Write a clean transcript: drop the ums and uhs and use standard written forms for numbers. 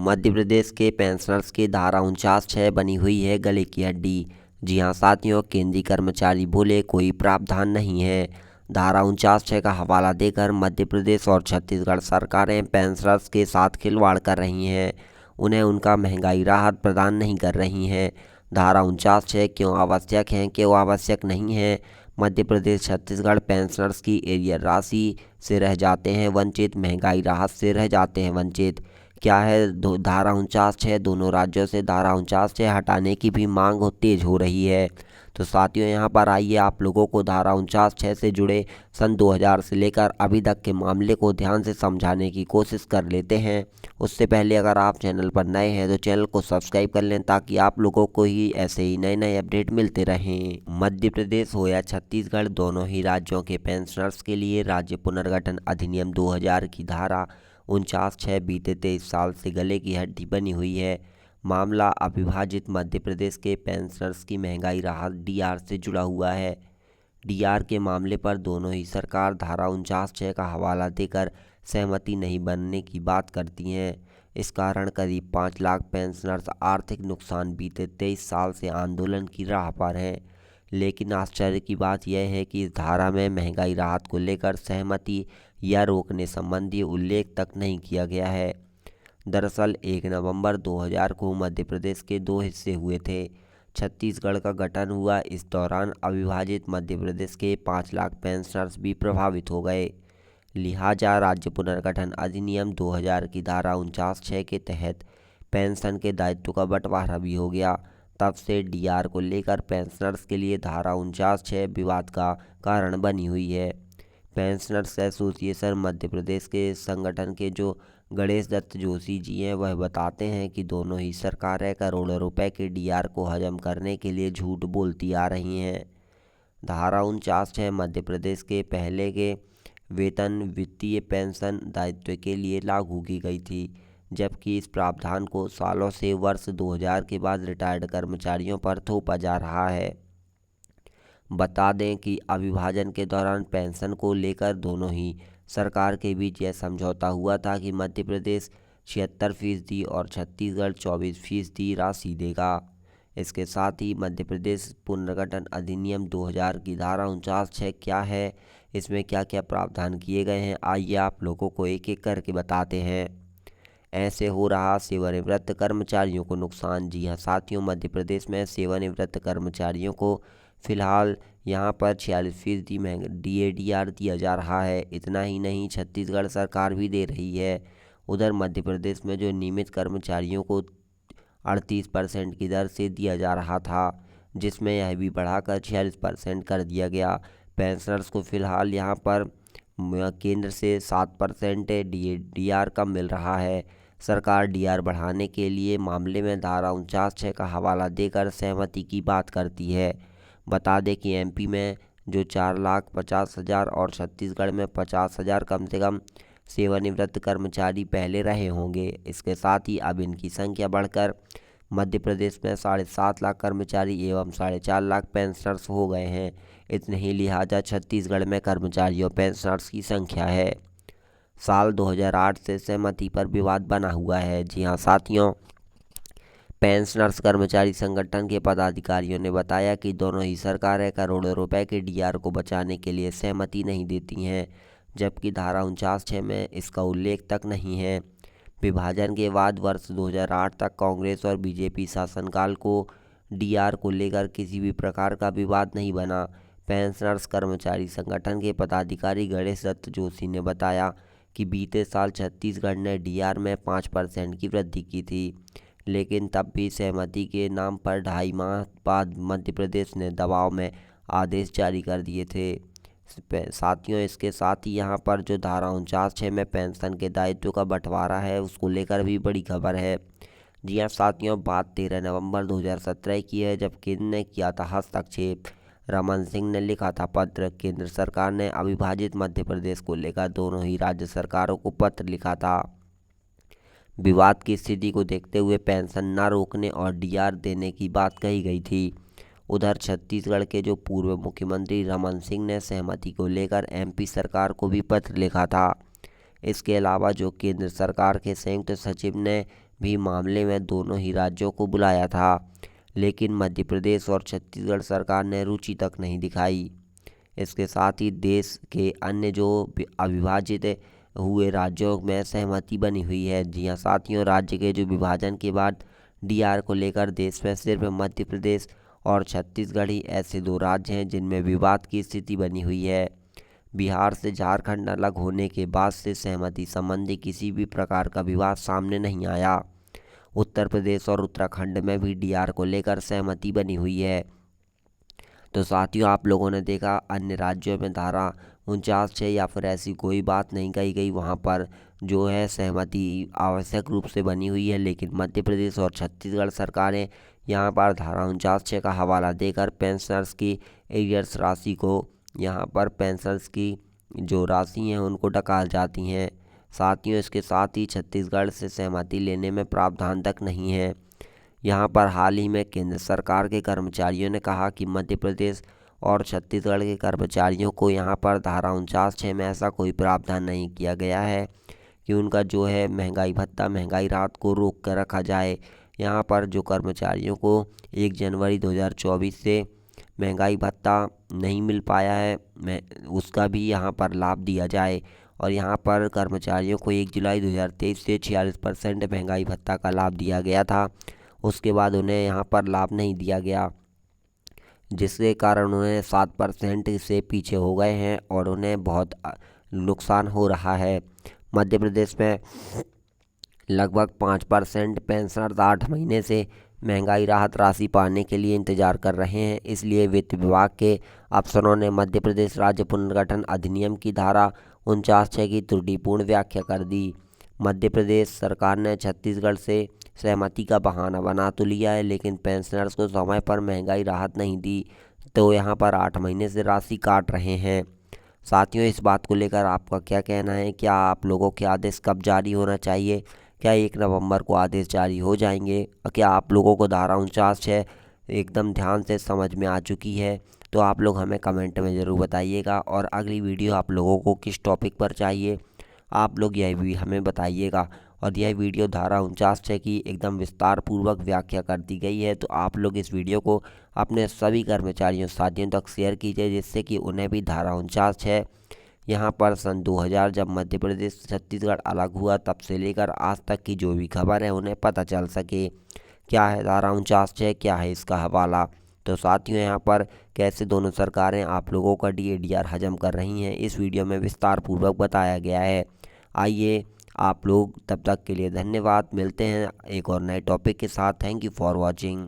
मध्य प्रदेश के पेंशनर्स की धारा 49(6) बनी हुई है गले की हड्डी। जी हाँ साथियों, केंद्रीय कर्मचारी बोले कोई प्रावधान नहीं है। धारा 49(6) का हवाला देकर मध्य प्रदेश और छत्तीसगढ़ सरकारें पेंशनर्स के साथ खिलवाड़ कर रही हैं। उन्हें उनका महंगाई राहत प्रदान नहीं कर रही हैं। धारा 49(6) क्यों आवश्यक है, क्यों आवश्यक नहीं है। मध्य प्रदेश छत्तीसगढ़ पेंशनर्स की एरियर राशि से रह जाते हैं वंचित, महंगाई राहत से रह जाते हैं वंचित। क्या है धारा 49(6)? दोनों राज्यों से धारा 49(6) हटाने की भी मांग तेज हो रही है। तो साथियों, यहाँ पर आइए आप लोगों को धारा 49(6) से जुड़े सन 2000 से लेकर अभी तक के मामले को ध्यान से समझाने की कोशिश कर लेते हैं। उससे पहले अगर आप चैनल पर नए हैं तो चैनल को सब्सक्राइब कर लें, ताकि आप लोगों को ही ऐसे ही नए नए अपडेट मिलते रहें। मध्य प्रदेश हो या छत्तीसगढ़, दोनों ही राज्यों के पेंशनर्स के लिए राज्य पुनर्गठन अधिनियम 2000 की धारा 49(6) बीते 23 साल से गले की हड्डी बनी हुई है। मामला अविभाजित मध्य प्रदेश के पेंशनर्स की महंगाई राहत डीआर से जुड़ा हुआ है। डीआर के मामले पर दोनों ही सरकार धारा 49(6) का हवाला देकर सहमति नहीं बनने की बात करती हैं। इस कारण करीब 5 लाख पेंशनर्स आर्थिक नुकसान बीते 23 साल से आंदोलन की राह पर हैं। लेकिन आश्चर्य की बात यह है कि इस धारा में महंगाई राहत को लेकर सहमति या रोकने संबंधी उल्लेख तक नहीं किया गया है। दरअसल 1 नवंबर 2000 को मध्य प्रदेश के 2 हिस्से हुए थे। छत्तीसगढ़ का गठन हुआ। इस दौरान अविभाजित मध्य प्रदेश के 5 लाख पेंशनर्स भी प्रभावित हो गए। लिहाजा राज्य पुनर्गठन अधिनियम 2000 की धारा 49(6) के तहत पेंशन के दायित्व का बंटवारा भी हो गया। तब से डीआर को लेकर पेंशनर्स के लिए धारा 49(6) विवाद का कारण बनी हुई है। पेंशनर्स एसोसिएशन मध्य प्रदेश के संगठन के जो गणेश दत्त जोशी जी हैं, वह बताते हैं कि दोनों ही सरकारें करोड़ों रुपए के डीआर को हजम करने के लिए झूठ बोलती आ रही हैं। धारा 49(6) मध्य प्रदेश के पहले के वेतन वित्तीय पेंशन दायित्व के लिए लागू की गई थी, जबकि इस प्रावधान को सालों से वर्ष 2000 के बाद रिटायर्ड कर्मचारियों पर थोपा जा रहा है। बता दें कि अविभाजन के दौरान पेंशन को लेकर दोनों ही सरकार के बीच यह समझौता हुआ था कि मध्य प्रदेश 76% और छत्तीसगढ़ 24% राशि देगा। इसके साथ ही मध्य प्रदेश पुनर्गठन अधिनियम 2000 की धारा 49(6) क्या है, इसमें क्या क्या प्रावधान किए गए हैं, आइए आप लोगों को एक एक करके बताते हैं। ऐसे हो रहा सेवानिवृत्त कर्मचारियों को नुकसान। जी हाँ साथियों, मध्य प्रदेश में सेवानिवृत्त कर्मचारियों को फिलहाल यहाँ पर 46% महंगा डीएडीआर दिया जा रहा है। इतना ही नहीं, छत्तीसगढ़ सरकार भी दे रही है। उधर मध्य प्रदेश में जो नियमित कर्मचारियों को 38% की दर से दिया जा रहा था, जिसमें यह भी बढ़ाकर 46% कर दिया गया। पेंशनर्स को फिलहाल यहाँ पर केंद्र से 7% डीआर कम मिल रहा है। सरकार डीआर बढ़ाने के लिए मामले में धारा 49(6) का हवाला देकर सहमति की बात करती है। बता दें कि एमपी में जो 4,50,000 और छत्तीसगढ़ में 50,000 कम से कम सेवानिवृत्त कर्मचारी पहले रहे होंगे। इसके साथ ही अब इनकी संख्या बढ़कर मध्य प्रदेश में 7.5 लाख कर्मचारी एवं 4.5 लाख पेंशनर्स हो गए हैं। इतने ही लिहाजा छत्तीसगढ़ में कर्मचारियों पेंशनर्स की संख्या है। साल 2008 से सहमति पर विवाद बना हुआ है। जी हाँ साथियों, पेंशनर्स कर्मचारी संगठन के पदाधिकारियों ने बताया कि दोनों ही सरकारें करोड़ों रुपए के डीआर को बचाने के लिए सहमति नहीं देती हैं, जबकि धारा 49(6) में इसका उल्लेख तक नहीं है। विभाजन के बाद वर्ष 2008 तक कांग्रेस और बीजेपी शासनकाल को डीआर को लेकर किसी भी प्रकार का विवाद नहीं बना। पेंशनर्स कर्मचारी संगठन के पदाधिकारी गणेश दत्त जोशी ने बताया कि बीते साल छत्तीसगढ़ ने डीआर में 5% की वृद्धि की थी, लेकिन तब भी सहमति के नाम पर 2.5 माह बाद मध्य प्रदेश ने दबाव में आदेश जारी कर दिए थे। साथियों, इसके साथ ही यहाँ पर जो धारा 49(6) में पेंशन के दायित्व का बंटवारा है, उसको लेकर भी बड़ी खबर है। जी हाँ साथियों, बात 13 नवंबर 2017 की है, जब केंद्र ने किया था हस्तक्षेप। रमन सिंह ने लिखा था पत्र। केंद्र सरकार ने अविभाजित मध्य प्रदेश को लेकर दोनों ही राज्य सरकारों को पत्र लिखा था। विवाद की स्थिति को देखते हुए पेंशन न रोकने और डीआर देने की बात कही गई थी। उधर छत्तीसगढ़ के जो पूर्व मुख्यमंत्री रमन सिंह ने सहमति को लेकर एमपी सरकार को भी पत्र लिखा था। इसके अलावा जो केंद्र सरकार के संयुक्त सचिव ने भी मामले में दोनों ही राज्यों को बुलाया था, लेकिन मध्य प्रदेश और छत्तीसगढ़ सरकार ने रुचि तक नहीं दिखाई। इसके साथ ही देश के अन्य जो अविभाजित हुए राज्यों में सहमति बनी हुई है। जी हाँ साथियों, राज्य के जो विभाजन के बाद डीआर को लेकर देश में सिर्फ मध्य प्रदेश और छत्तीसगढ़ ही ऐसे दो राज्य हैं जिनमें विवाद की स्थिति बनी हुई है। बिहार से झारखंड अलग होने के बाद से सहमति संबंधी किसी भी प्रकार का विवाद सामने नहीं आया। उत्तर प्रदेश और उत्तराखंड में भी डीआर को लेकर सहमति बनी हुई है। तो साथियों, आप लोगों ने देखा अन्य राज्यों में धारा 49 है या फिर ऐसी कोई बात नहीं कही गई, वहाँ पर जो है सहमति आवश्यक रूप से बनी हुई है। लेकिन मध्य प्रदेश और छत्तीसगढ़ सरकारें यहाँ पर धारा 49 का हवाला देकर पेंशनर्स की एरियर्स राशि को, यहाँ पर पेंशनर्स की जो राशि हैं उनको टकाल जाती हैं। साथियों, इसके साथ ही छत्तीसगढ़ से सहमति लेने में प्रावधान तक नहीं है। यहाँ पर हाल ही में केंद्र सरकार के कर्मचारियों ने कहा कि मध्य प्रदेश और छत्तीसगढ़ के कर्मचारियों को यहाँ पर धारा 49 में ऐसा कोई प्रावधान नहीं किया गया है कि उनका जो है महंगाई भत्ता, महंगाई राहत को रोक कर रखा जाए। यहाँ पर जो कर्मचारियों को 1 जनवरी 2024 से महंगाई भत्ता नहीं मिल पाया है, उसका भी यहाँ पर लाभ दिया जाए। और यहाँ पर कर्मचारियों को 1 जुलाई 2023 से 46% महंगाई भत्ता का लाभ दिया गया था, उसके बाद उन्हें यहाँ पर लाभ नहीं दिया गया, जिसके कारण उन्हें 7% से पीछे हो गए हैं और उन्हें बहुत नुकसान हो रहा है। मध्य प्रदेश में लगभग 5% पेंशनर्स 8 महीने से महंगाई राहत राशि पाने के लिए इंतजार कर रहे हैं। इसलिए वित्त विभाग के अफसरों ने मध्य प्रदेश राज्य पुनर्गठन अधिनियम की धारा 49 की त्रुटिपूर्ण व्याख्या कर दी। मध्य प्रदेश सरकार ने छत्तीसगढ़ से सहमति का बहाना बना तो लिया है, लेकिन पेंशनर्स को समय पर महंगाई राहत नहीं दी, तो यहाँ पर 8 महीने से राशि काट रहे हैं। साथियों, इस बात को लेकर आपका क्या कहना है? क्या आप लोगों के आदेश कब जारी होना चाहिए? क्या 1 नवंबर को आदेश जारी हो जाएंगे? क्या आप लोगों को धारा 49 एकदम ध्यान से समझ में आ चुकी है? तो आप लोग हमें कमेंट में ज़रूर बताइएगा। और अगली वीडियो आप लोगों को किस टॉपिक पर चाहिए, आप लोग यह भी हमें बताइएगा। और यह वीडियो धारा 49 की एकदम विस्तार पूर्वक व्याख्या कर दी गई है, तो आप लोग इस वीडियो को अपने सभी कर्मचारियों साथियों तक शेयर कीजिए, जिससे कि उन्हें भी धारा 49 यहाँ पर सन 2000 जब मध्य प्रदेश छत्तीसगढ़ अलग हुआ तब से लेकर आज तक की जो भी खबर है उन्हें पता चल सके। क्या है धारा 49, क्या है इसका हवाला। तो साथियों, यहाँ पर कैसे दोनों सरकारें आप लोगों का डीआर हजम कर रही हैं, इस वीडियो में विस्तार पूर्वक बताया गया है। आइए आप लोग, तब तक के लिए धन्यवाद। मिलते हैं एक और नए टॉपिक के साथ। Thank you for watching.